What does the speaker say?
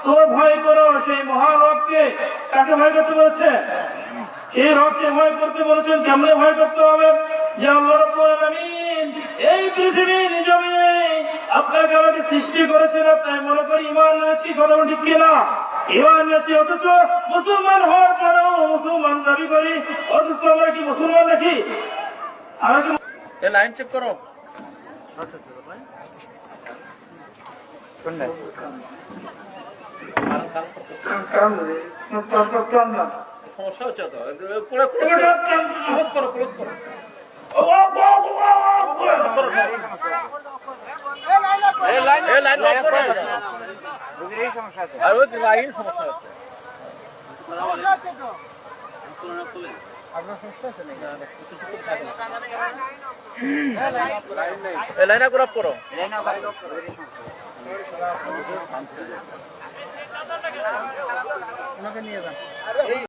তো ভয় করো সেই মহারবকে। কাকে ভয় করতে বলছে? সেই রবকে ভয় করতে বলেছেন। কেমনে ভয় করতে হবে? যে আল্লাহ রাব্বুল আলামিন এই পৃথিবীর জমিনে আপনাকে আমাকে সৃষ্টি করেছেন, আপনার মনে করি ইমান আছি, কথা ঠিক কিনা? ইমান আছি, অথচ মুসলমান হওয়ার পরেও মুসলমান দাবি করি, অথচ আমরা কি মুসলমান নাকি? আমরা কি লাইন চেক করো। সমস্যা হচ্ছে তো, ক্লোজ করো, ক্লোজ করো। লাইন লক করো। আর ওই লাইন সমস্যা হচ্ছে। লাইন আপ করো। ওনাকে নিয়ে যান।